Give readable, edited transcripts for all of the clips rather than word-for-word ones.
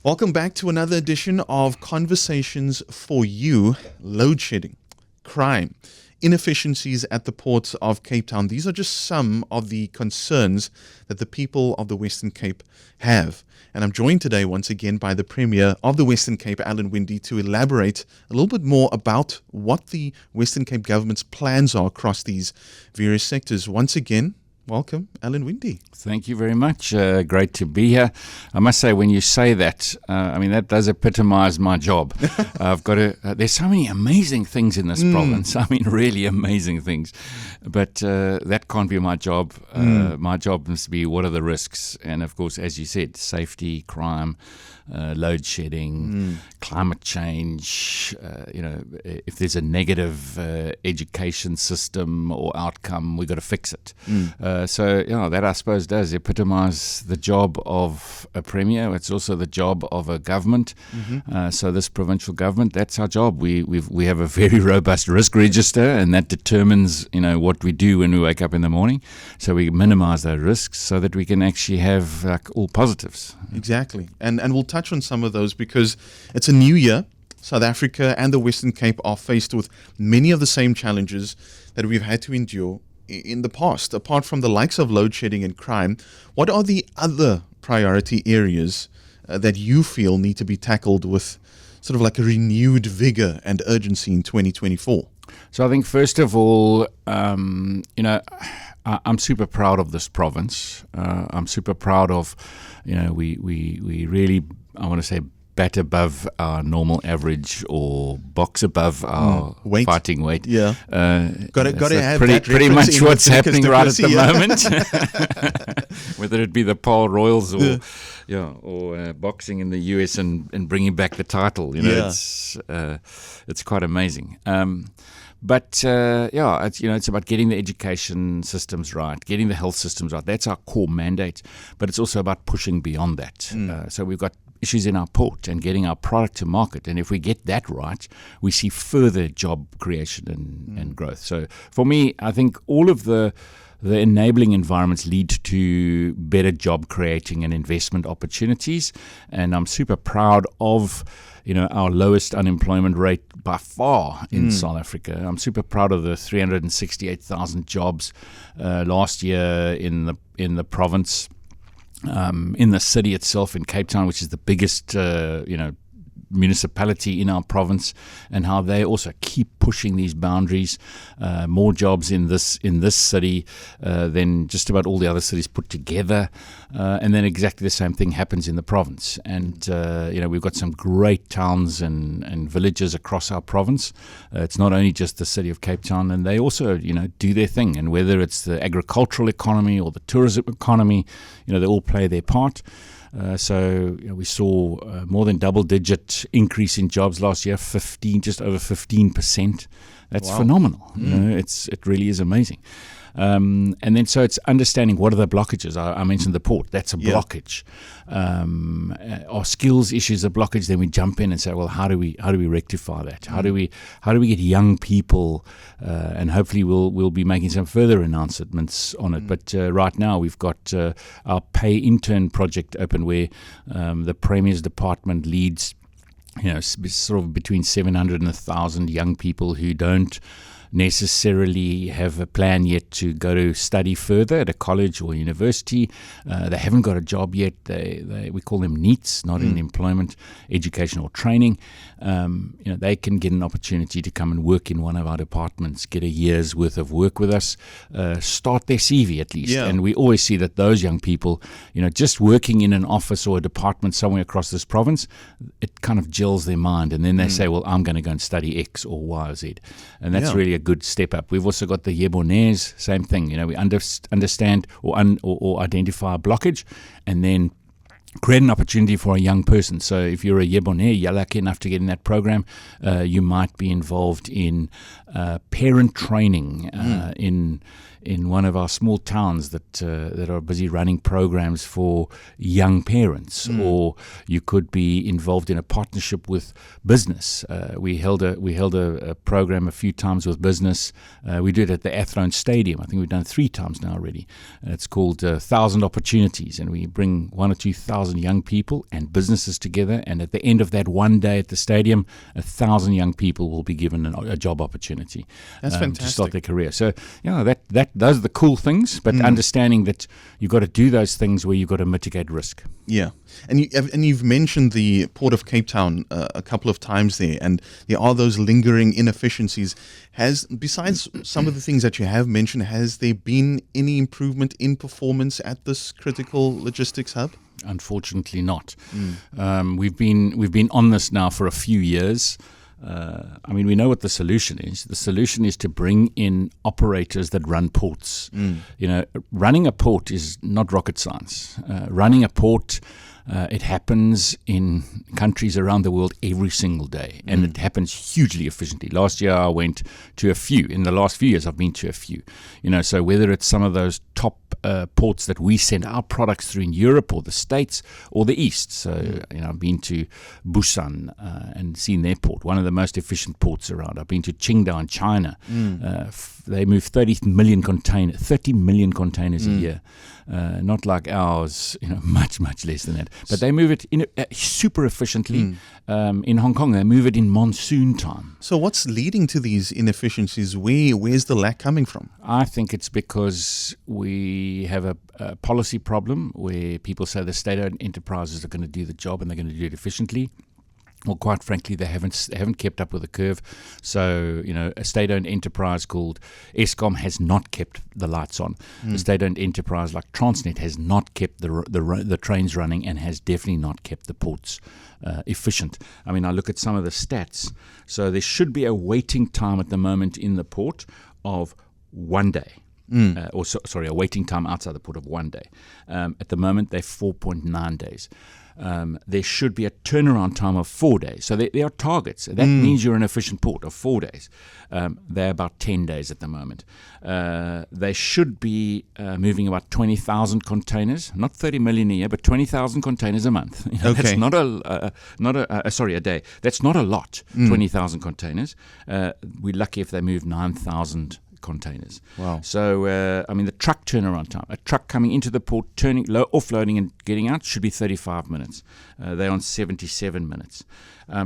Welcome back to another edition of Conversations for You. Loadshedding, crime, inefficiencies at the ports of Cape Town. These are just some of the concerns that the people of the Western Cape have. And I'm joined today once again by the Premier of the Western Cape, Winde, to elaborate a little bit more about what the Western Cape government's plans are across these various sectors. Once again, welcome, Winde. Thank you very much. Great to be here. I must say, when you say that, that does epitomize my job. I've got to. There's so many amazing things in this province. Really amazing things. But that can't be my job. My job must be what are the risks, and of course, as you said, safety, crime, load shedding, climate change. If there's a negative education system or outcome, we've got to fix it. That I suppose does epitomize the job of a premier. It's also the job of a government. So this provincial government, that's our job. We have a very robust risk register, and that determines what we do when we wake up in the morning. So we minimize those risks so that we can actually have all positives. Exactly, and we'll touch on some of those because it's a new year. South Africa and the Western Cape are faced with many of the same challenges that we've had to endure in the past. Apart from the likes of load shedding and crime, what are the other priority areas that you feel need to be tackled with sort of like a renewed vigor and urgency in 2024? So I think first of all, I'm super proud of this province. I'm super proud of, we really, I want to say, bat above our normal average or box above our fighting weight. Yeah. Got to have pretty much what's happening right at the moment. Whether it be the Paul Royals or boxing in the US and bringing back the title, it's quite amazing. It's about getting the education systems right, getting the health systems right. That's our core mandate, but it's also about pushing beyond that. So we've got issues in our port and getting our product to market. And if we get that right, we see further job creation and growth. So for me, I think all of the enabling environments lead to better job creating and investment opportunities. And I'm super proud of our lowest unemployment rate by far in South Africa. I'm super proud of the 368,000 jobs last year in the province. In the city itself, in Cape Town, which is the biggest, municipality in our province, and how they also keep pushing these boundaries. More jobs in this city than just about all the other cities put together, and then exactly the same thing happens in the province. And we've got some great towns and villages across our province. It's not only just the city of Cape Town, and they also do their thing. And whether it's the agricultural economy or the tourism economy, they all play their part. So we saw more than double-digit increase in jobs last year, just over 15%. That's phenomenal. It really is amazing. And then so it's understanding what are the blockages. I mentioned the port. That's a blockage. Are skills issues a blockage? Then we jump in and say, well, how do we rectify that? How do we get young people? And hopefully we'll be making some further announcements on it. But right now we've got our Pay Intern project open, where the Premier's department leads sort of between 700 and 1,000 young people who don't necessarily have a plan yet to go to study further at a college or university. They haven't got a job yet. We call them NEETs, not in employment, education or training. They can get an opportunity to come and work in one of our departments, get a year's worth of work with us, start their CV at least. And we always see that those young people, just working in an office or a department somewhere across this province, it kind of gels their mind. And then they say, well, I'm going to go and study X or Y or Z. And that's really a good step up. We've also got the Yebonaires, same thing. We understand or identify a blockage, and then create an opportunity for a young person. So if you're a Yebonaire, you're lucky enough to get in that program, you might be involved in parent training in in one of our small towns that are busy running programs for young parents, or you could be involved in a partnership with business. We held a program a few times with business. We did it at the Athlone Stadium. I think we've done it 3 times now already. It's called 1,000 Opportunities, and we bring 1,000 or 2,000 young people and businesses together. And at the end of that one day at the stadium, 1,000 young people will be given a job opportunity. That's fantastic. To start their career. So, those are the cool things, but understanding that you've got to do those things where you've got to mitigate risk. Yeah. And you've mentioned the Port of Cape Town a couple of times there, and there are those lingering inefficiencies. Besides some of the things that you have mentioned, has there been any improvement in performance at this critical logistics hub? Unfortunately not. We've been on this now for a few years. We know what the solution is. The solution is to bring in operators that run ports. Running a port is not rocket science. Running a port, it happens in countries around the world every single day, and it happens hugely efficiently. Last year I went to a few. In the last few years I've been to a few. So whether it's some of those top ports that we send our products through in Europe or the States or the East. So, I've been to Busan and seen their port, one of the most efficient ports around. I've been to Qingdao in China. They move 30 million containers a year. Not like ours, much, much less than that. But they move it super efficiently. In Hong Kong, they move it in monsoon time. So what's leading to these inefficiencies? Where's the lack coming from? I think it's because we have a policy problem where people say the state-owned enterprises are going to do the job and they're going to do it efficiently. Well, quite frankly, they haven't kept up with the curve. So, a state-owned enterprise called Eskom has not kept the lights on. A state-owned enterprise like Transnet has not kept the trains running and has definitely not kept the ports efficient. I look at some of the stats. So there should be a waiting time at the moment in the port of 1 day. A waiting time outside the port of 1 day. At the moment, they're 4.9 days. There should be a turnaround time of 4 days. So there are targets. That means you're an efficient port of 4 days. They're about 10 days at the moment. They should be moving about 20,000 containers, not 30 million a year, but 20,000 containers a month. Okay. That's a day. That's not a lot, 20,000 containers. We're lucky if they move 9,000 containers. Wow. So, the truck turnaround time, a truck coming into the port, offloading and getting out should be 35 minutes. They're on 77 minutes.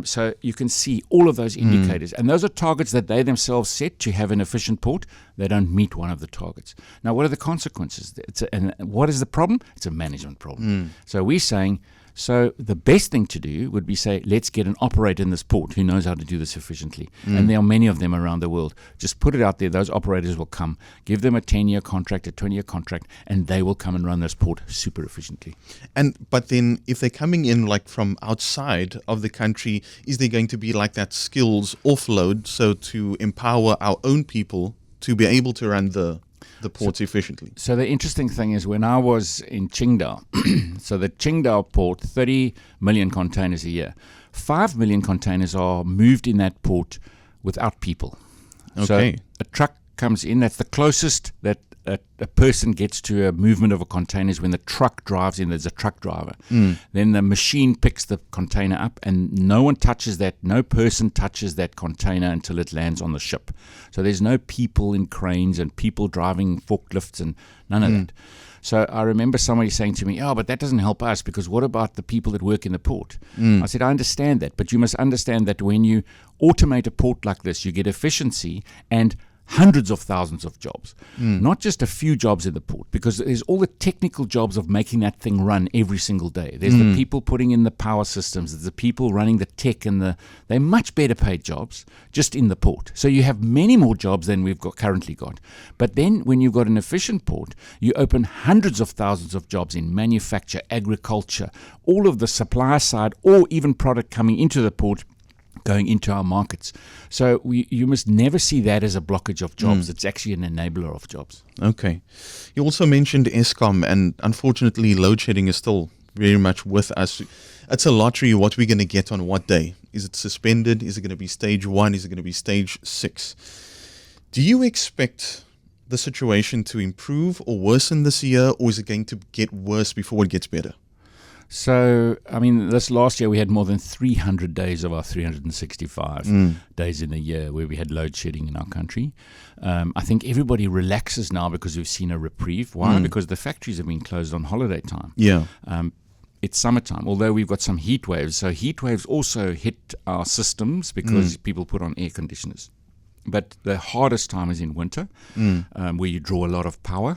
So you can see all of those indicators. And those are targets that they themselves set to have an efficient port. They don't meet one of the targets. Now, what are the consequences? And what is the problem? It's a management problem. So we're saying, so the best thing to do would be say, let's get an operator in this port who knows how to do this efficiently. And there are many of them around the world. Just put it out there. Those operators will come. Give them a 10-year contract, a 20-year contract, and they will come and run this port super efficiently. But then if they're coming in like from outside of the country, is there going to be like that skills offload, so to empower our own people to be able to run the ports efficiently? So the interesting thing is when I was in Qingdao, so the Qingdao port, 30 million containers a year, 5 million containers are moved in that port without people. Okay. So a truck comes in, that's the closest that a person gets to a movement of a container is when the truck drives in. There's a truck driver. Then the machine picks the container up and no person touches that container until it lands on the ship. So there's no people in cranes and people driving forklifts and none of that. So I remember somebody saying to me, but that doesn't help us because what about the people that work in the port? I said, I understand that, but you must understand that when you automate a port like this, you get efficiency and hundreds of thousands of jobs, not just a few jobs in the port, because there's all the technical jobs of making that thing run every single day. There's the people putting in the power systems, there's the people running the tech, and they're much better paid jobs just in the port. So you have many more jobs than we've currently got. But then when you've got an efficient port, you open hundreds of thousands of jobs in manufacture, agriculture, all of the supply side, or even product coming into the port going into our markets. So you must never see that as a blockage of jobs. It's actually an enabler of jobs. Okay. You also mentioned Eskom, and unfortunately load shedding is still very much with us. It's a lottery what we're going to get on what day. Is it suspended? Is it going to be stage 1? Is it going to be stage 6? Do you expect the situation to improve or worsen this year, or is it going to get worse before it gets better? So, I mean, this last year we had more than 300 days of our 365 days in the year where we had load shedding in our country. I think everybody relaxes now because we've seen a reprieve. Why? Because the factories have been closed on holiday time. Yeah. It's summertime, although we've got some heat waves. So heat waves also hit our systems because people put on air conditioners. But the hardest time is in winter, where you draw a lot of power.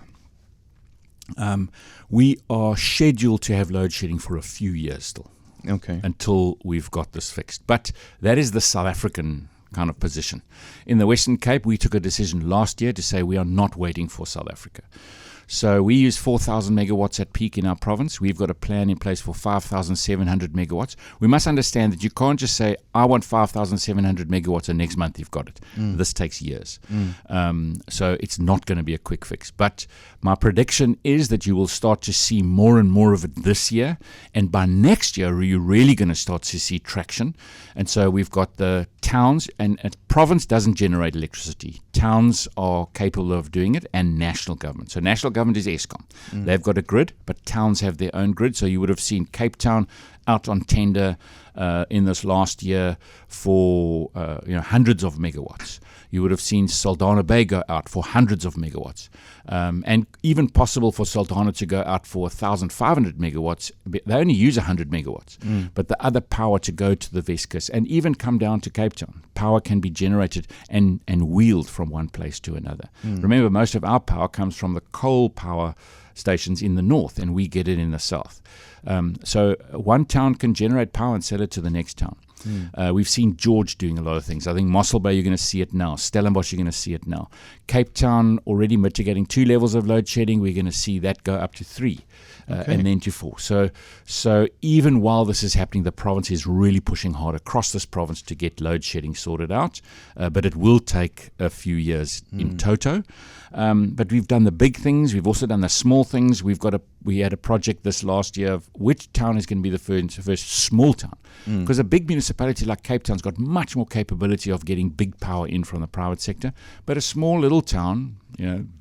We are scheduled to have load shedding for a few years still. Okay. Until we've got this fixed. But that is the South African kind of position. In the Western Cape, we took a decision last year to say we are not waiting for South Africa. So we use 4,000 megawatts at peak in our province. We've got a plan in place for 5,700 megawatts. We must understand that you can't just say, I want 5,700 megawatts and next month you've got it. This takes years. So it's not going to be a quick fix. But my prediction is that you will start to see more and more of it this year. And by next year, you're really going to start to see traction. And so we've got the towns, and a province doesn't generate electricity. Towns are capable of doing it, and national government. So national government is Eskom. They've got a grid, but towns have their own grid. So you would have seen Cape Town out on tender in this last year for hundreds of megawatts. You would have seen Saldanha Bay go out for hundreds of megawatts, and even possible for Saldanha to go out for 1,500 megawatts. They only use 100 megawatts, but the other power to go to the West Coast and even come down to Cape Town. Power can be generated and wheeled from one place to another. Remember, most of our power comes from the coal power stations in the north, and we get it in the south. So one town can generate power and sell it to the next town. We've seen George doing a lot of things. I think Mossel Bay, you're going to see it now. Stellenbosch, you're going to see it now. Cape Town already mitigating 2 levels of load shedding. We're going to see that go up to 3 and then to 4. So even while this is happening, the province is really pushing hard across this province to get load shedding sorted out. But it will take a few years in toto. But we've done the big things. We've also done the small things. We had a project this last year of which town is going to be the first small town. Because a big municipality like Cape Town's got much more capability of getting big power in from the private sector. But a small little town,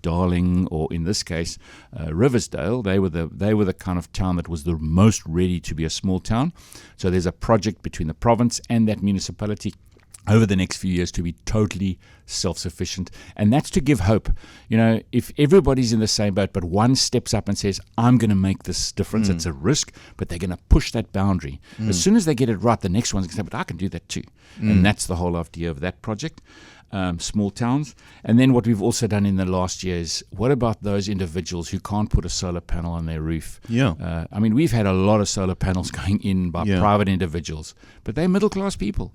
Darling, or in this case, Riversdale, they were the kind of town that was the most ready to be a small town. So there's a project between the province and that municipality over the next few years to be totally self-sufficient. And that's to give hope. If everybody's in the same boat, but one steps up and says, I'm going to make this difference, it's a risk, but they're going to push that boundary. As soon as they get it right, the next one's going to say, but I can do that too. And that's the whole idea of that project. Small towns. And then what we've also done in the last year is, what about those individuals who can't put a solar panel on their roof? We've had a lot of solar panels going in by private individuals, but they're middle-class people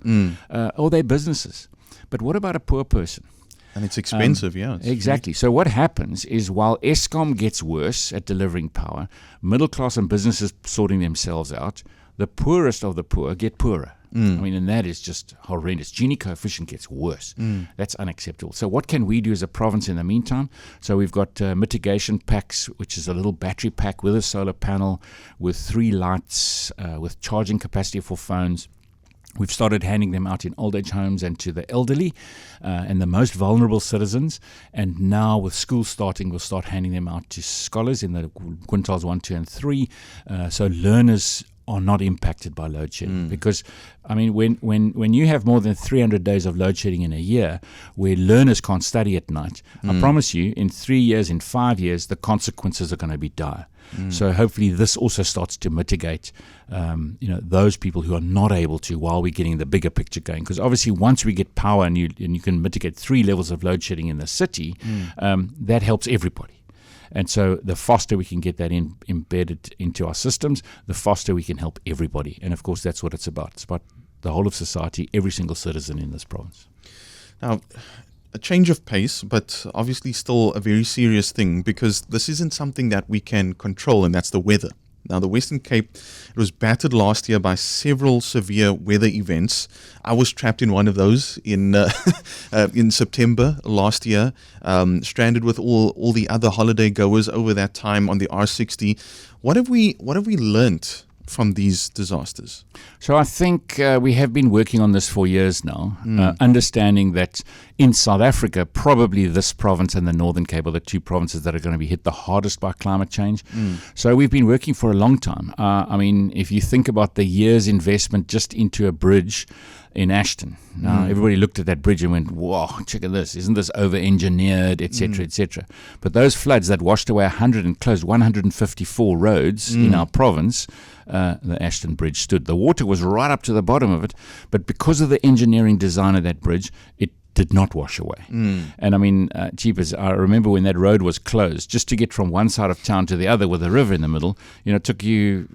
or they're businesses. But what about a poor person? And it's expensive, Exactly. So what happens is, while Eskom gets worse at delivering power, middle class and businesses sorting themselves out, the poorest of the poor get poorer. And that is just horrendous. Gini coefficient gets worse. That's unacceptable. So what can we do as a province in the meantime? So we've got mitigation packs, which is a little battery pack with a solar panel, with 3 lights, with charging capacity for phones. We've started handing them out in old age homes and to the elderly and the most vulnerable citizens. And now with school starting, we'll start handing them out to scholars in the quintiles 1, 2, and 3. So learners are not impacted by load shedding. Because, when you have more than 300 days of load shedding in a year where learners can't study at night, I promise you, in 3 years, in 5 years, the consequences are going to be dire. So hopefully this also starts to mitigate, those people who are not able to, while we're getting the bigger picture going. Because obviously once we get power and you can mitigate 3 levels of load shedding in the city, that helps everybody. And so the faster we can get that embedded into our systems, the faster we can help everybody. And of course, that's what it's about. It's about the whole of society, every single citizen in this province. Now, a change of pace, but obviously still a very serious thing, because this isn't something that we can control, and that's the weather. Now, the Western Cape, it was battered last year by several severe weather events. I was trapped in one of those in September last year, stranded with all the other holiday goers over that time on the R60. What have we learnt from these disasters? So I think we have been working on this for years now, understanding that in South Africa, probably this province and the Northern Cape are the two provinces that are going to be hit the hardest by climate change. So we've been working for a long time. I mean, if you think about the year's investment just into a bridge in Ashton. Now, everybody looked at that bridge and went, whoa, check at this. Isn't this over-engineered, et cetera, et cetera. But those floods that washed away 100 and closed 154 roads in our province, the Ashton Bridge stood. The water was right up to the bottom of it, but because of the engineering design of that bridge, it did not wash away. And I mean, cheapers, I remember when that road was closed, just to get from one side of town to the other with a river in the middle, it took you,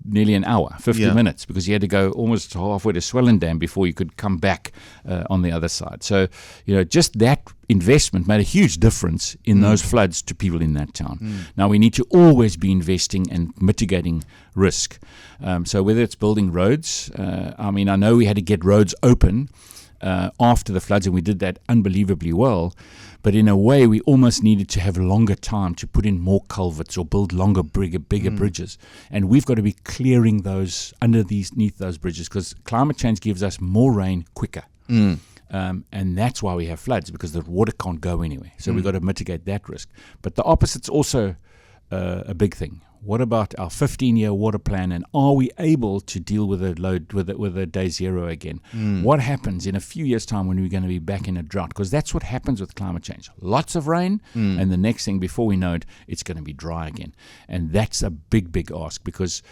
nearly an hour, 50 minutes, because you had to go almost halfway to Swellendam before you could come back on the other side. So, just that investment made a huge difference in those floods to people in that town. Now, we need to always be investing and mitigating risk. So whether it's building roads, I know we had to get roads open after the floods, and we did that unbelievably well. But in a way, we almost needed to have longer time to put in more culverts or build longer, bigger bridges. And we've got to be clearing those underneath those bridges, because climate change gives us more rain quicker. And that's why we have floods, because the water can't go anywhere. So we've got to mitigate that risk. But the opposite's also a big thing. What about our 15-year water plan, and are we able to deal with a load with a day zero again? What happens in a few years' time when we're going to be back in a drought? Because that's what happens with climate change. Lots of rain, and the next thing, before we know it, it's going to be dry again. And that's a big ask, because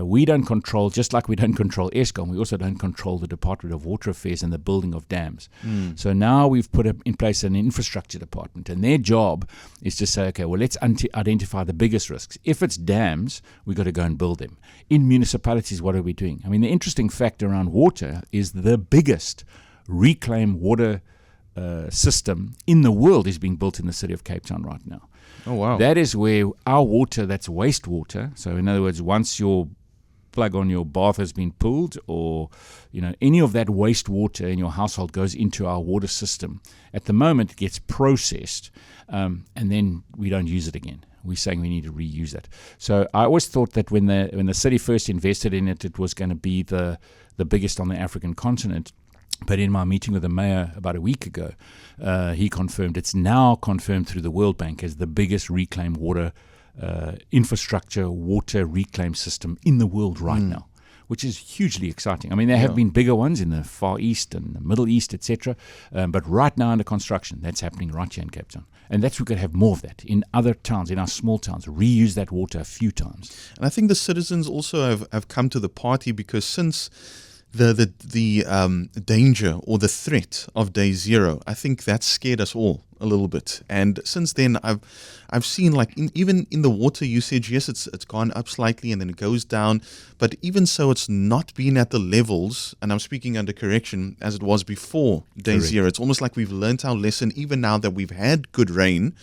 we don't control, just like we don't control Eskom, we also don't control the Department of Water Affairs and the building of dams. So now we've put in place an infrastructure department, and their job is to say, okay, well, let's identify the biggest risks. If it's dams, we've got to go and build them. In municipalities, what are we doing? I mean, the interesting fact around water is the biggest reclaimed water system in the world is being built in the city of Cape Town right now. Oh, wow. That is where our water, that's wastewater, so in other words, once your plug on your bath has been pulled, or any of that wastewater in your household goes into our water system. At the moment, it gets processed, and then we don't use it again. We're saying we need to reuse that. So I always thought that when the city first invested in it, it was going to be the biggest on the African continent. But in my meeting with the mayor about a week ago, he confirmed, it's now confirmed through the World Bank as the biggest reclaimed water infrastructure, water reclaim system in the world right now, which is hugely exciting. I mean, there have been bigger ones in the Far East and the Middle East, etc. But right now under construction, that's happening right here in Cape Town. And that's, we're going to have more of that in other towns, in our small towns, reuse that water a few times. And I think the citizens also have come to the party, because since the danger or the threat of day zero, I think that scared us all a little bit. And since then, I've seen, like, even in the water usage, yes, it's gone up slightly and then it goes down, but even so, it's not been at the levels, and I'm speaking under correction, as it was before day zero. It's almost like we've learnt our lesson, even now that we've had good rain,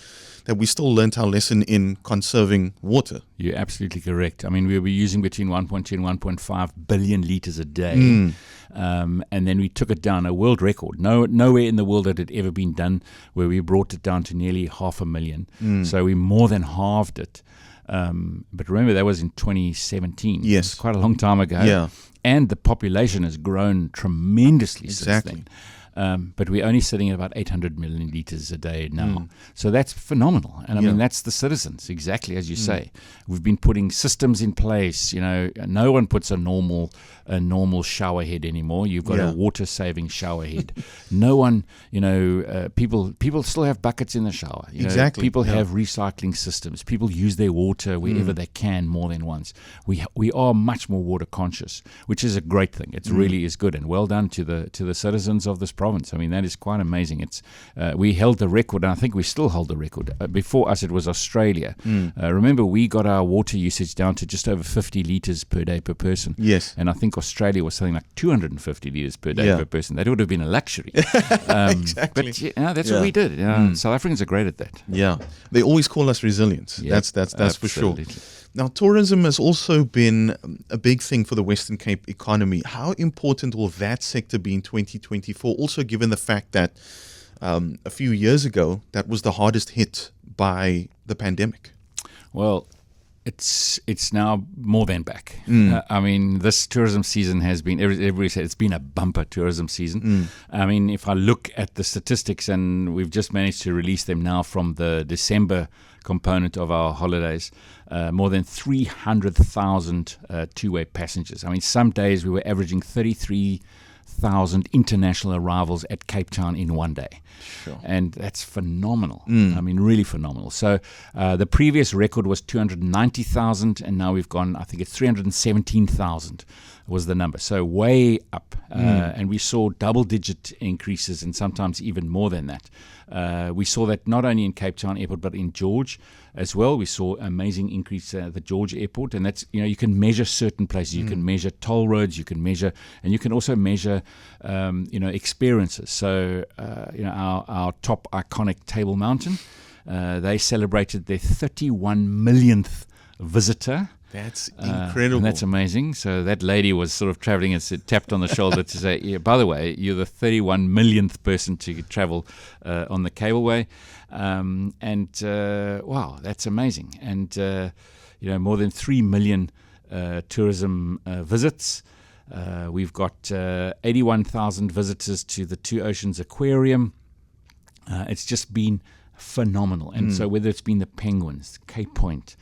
that we still learnt our lesson in conserving water. You're absolutely correct. I mean, we were using between 1.2 and 1.5 billion litres a day. And then we took it down, a world record. Nowhere in the world had it ever been done, where we brought it down to nearly 500,000. So we more than halved it. But remember, that was in 2017. Yes. It's quite a long time ago. Yeah. And the population has grown tremendously since then. But we're only sitting at about 800 million litres a day now. So that's phenomenal. And I mean, that's the citizens, exactly as you say. We've been putting systems in place. No one puts a normal shower head anymore. You've got a water-saving shower head. No one, people still have buckets in the shower. Exactly. People have recycling systems. People use their water wherever they can more than once. We are much more water conscious, which is a great thing. It really is good, and well done to the citizens of this province. I mean, that is quite amazing. It's we held the record, and I think we still hold the record. Before us, it was Australia. Remember, we got our water usage down to just over 50 litres per day per person. Yes. And I think Australia was something like 250 litres per day per person. That would have been a luxury. Exactly. But that's what we did. South Africans are great at that. Yeah. They always call us resilient. Yeah, that's for sure. Now, tourism has also been a big thing for the Western Cape economy. How important will that sector be in 2024? Also, given the fact that a few years ago, that was the hardest hit by the pandemic. Well, it's now more than back. I mean, this tourism season has been, everybody said it's been a bumper tourism season. I mean, if I look at the statistics, and we've just managed to release them now from the December component of our holidays, more than 300,000 two-way passengers. I mean, some days we were averaging 33,000 international arrivals at Cape Town in one day. Sure. And that's phenomenal. I mean, really phenomenal. So the previous record was 290,000, and now we've gone, I think it's 317,000 was the number. So way up. And we saw double-digit increases and sometimes even more than that. We saw that not only in Cape Town Airport, but in George as well. We saw amazing increase at the George Airport, and that's, you can measure certain places. You can measure toll roads, you can measure, and you can also measure, experiences. So, our top iconic Table Mountain, they celebrated their 31 millionth visitor. That's incredible. And that's amazing. So that lady was sort of traveling and tapped on the shoulder to say, yeah, by the way, you're the 31 millionth person to travel on the cableway. Wow, that's amazing. And, more than 3 million tourism visits. We've got 81,000 visitors to the Two Oceans Aquarium. It's just been phenomenal. And so whether it's been the Penguins, Cape Point,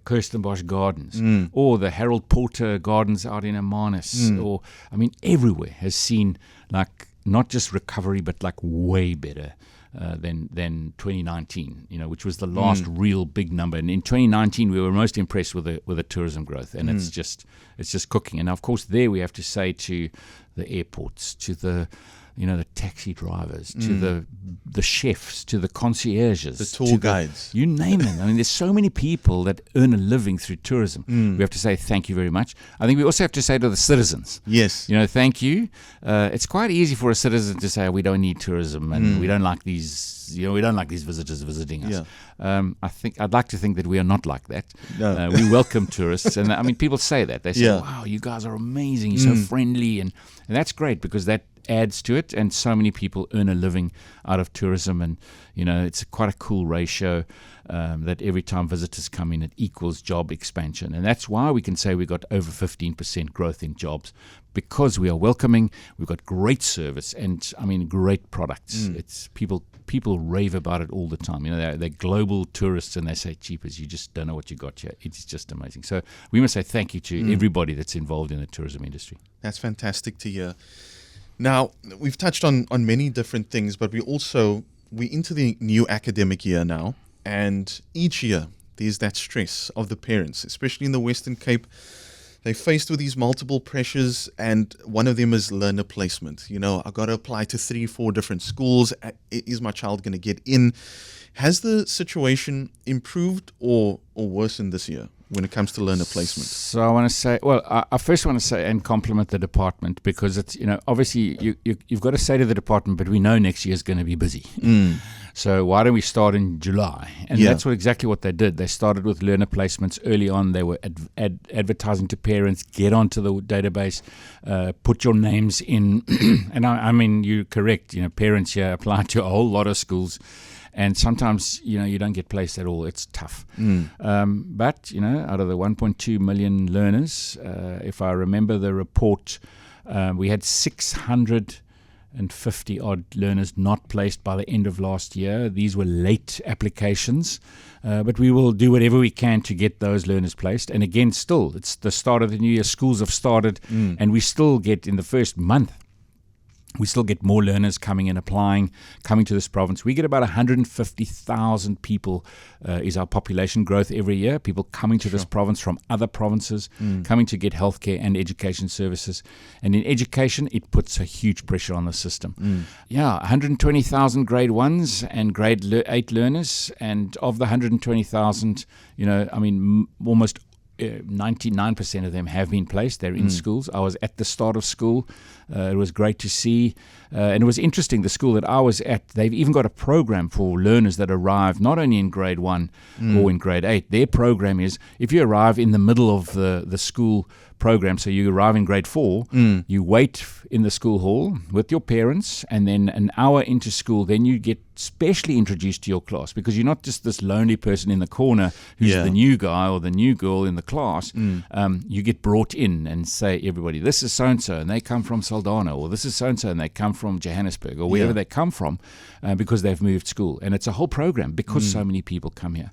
Kirstenbosch Gardens, or the Harold Porter Gardens out in Amanus, or, I mean, everywhere has seen, like, not just recovery, but like way better than 2019, which was the last real big number. And in 2019, we were most impressed with the tourism growth, and it's just cooking. And of course, there we have to say to the airports, to the taxi drivers, to the chefs, to the concierges, the tour guides, you name it. I mean, there's so many people that earn a living through tourism. We have to say thank you very much. I think we also have to say to the citizens, yes, thank you. It's quite easy for a citizen to say we don't need tourism and we don't like these, we don't like these visitors visiting us. Yeah. I'd like to think that we are not like that. No. We welcome tourists, and I mean, people say that. They say, "Wow, you guys are amazing. You're so friendly," and that's great because that adds to it, and so many people earn a living out of tourism, and it's quite a cool ratio that every time visitors come in, it equals job expansion, and that's why we can say we got over 15% growth in jobs, because we are welcoming, we've got great service, and I mean great products. It's people rave about it all the time. They're global tourists, and they say, "Cheapers, you just don't know what you got here." It's just amazing. So we must say thank you to everybody that's involved in the tourism industry. That's fantastic to hear. Now, we've touched on many different things, but we're into the new academic year now, and each year there's that stress of the parents, especially in the Western Cape. They're faced with these multiple pressures, and one of them is learner placement. I've got to apply to 3-4 different schools. Is my child going to get in? Has the situation improved or worsened this year when it comes to learner placement? So I want to say, I first want to say and compliment the department, because it's, obviously you've got to say to the department, but we know next year is going to be busy. So why don't we start in July? And that's exactly what they did. They started with learner placements early on. They were advertising to parents, get onto the database, put your names in. And I mean, you're correct. Parents here apply to a whole lot of schools. And sometimes, you don't get placed at all. It's tough. But, out of the 1.2 million learners, if I remember the report, we had 650 odd learners not placed by the end of last year. These were late applications, but we will do whatever we can to get those learners placed. And again, still, it's the start of the new year. Schools have started, and we still get, in the first month, we still get more learners coming and applying, coming to this province. We get about 150,000 people is our population growth every year, people coming to this province from other provinces, coming to get healthcare and education services. And in education, it puts a huge pressure on the system. 120,000 grade 1s and grade 8 learners. And of the 120,000, almost 99% of them have been placed. They're in schools. I was at the start of school. It was great to see. And it was interesting, the school that I was at, they've even got a program for learners that arrive not only in grade 1 or in grade 8. Their program is, if you arrive in the middle of the school program, so you arrive in grade 4, you wait in the school hall with your parents, and then an hour into school, then you get specially introduced to your class, because you're not just this lonely person in the corner who's the new guy or the new girl in the class. You get brought in and say, everybody, this is so-and-so, and they come from Saldanha, or this is so-and-so, and they come from Johannesburg, or wherever they come from, because they've moved school. And it's a whole program because so many people come here.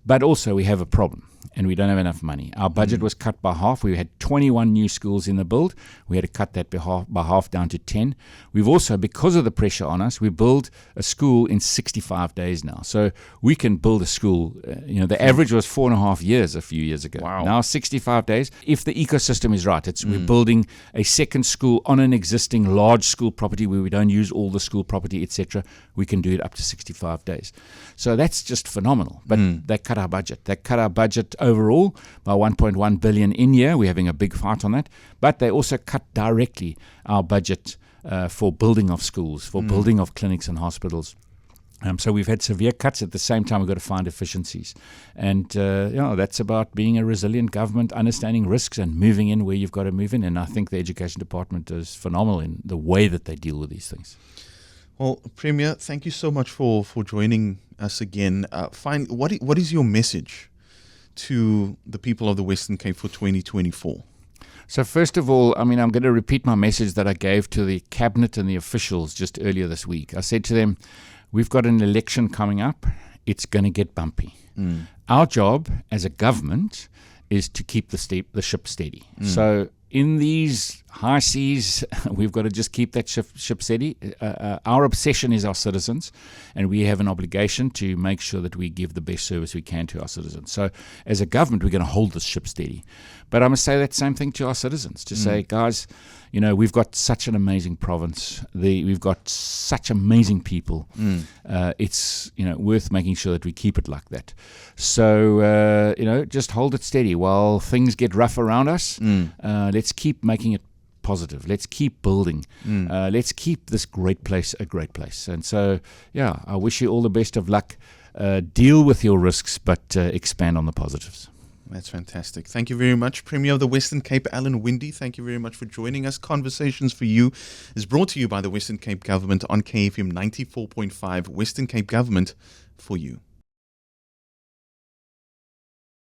But also we have a problem, and we don't have enough money. Our budget was cut by half. We had 21 new schools in the build. We had to cut that by half down to 10. We've also, because of the pressure on us, we build a school in 65 days now. So we can build a school, the average was 4.5 years a few years ago. Wow. Now 65 days. If the ecosystem is right, we're building a second school on an existing large school property where we don't use all the school property, etc. We can do it up to 65 days. So that's just phenomenal. But they cut our budget. They cut our budget overall by 1.1 billion in year. We're having a big fight on that. But they also cut directly our budget for building of schools, for building of clinics and hospitals. So we've had severe cuts. At the same time, we've got to find efficiencies. And that's about being a resilient government, understanding risks and moving in where you've got to move in. And I think the Education Department is phenomenal in the way that they deal with these things. Well, Premier, thank you so much for joining us again. What is your message to the people of the Western Cape for 2024? So first of all, I'm going to repeat my message that I gave to the cabinet and the officials just earlier this week. I said to them, we've got an election coming up. It's going to get bumpy. Our job as a government is to keep the ship steady. So in these high seas, we've got to just keep that ship steady. Our obsession is our citizens, and we have an obligation to make sure that we give the best service we can to our citizens. So as a government, we're going to hold this ship steady. But I must say that same thing to our citizens, to say, guys, we've got such an amazing province. We've got such amazing people. It's worth making sure that we keep it like that. So just hold it steady while things get rough around us. Let's keep making it positive. Let's keep building. Let's keep this great place a great place. And so, I wish you all the best of luck. Deal with your risks, but expand on the positives. That's fantastic. Thank you very much, Premier of the Western Cape, Alan Winde. Thank you very much for joining us. Conversations for You is brought to you by the Western Cape Government on KFM 94.5. Western Cape Government for you.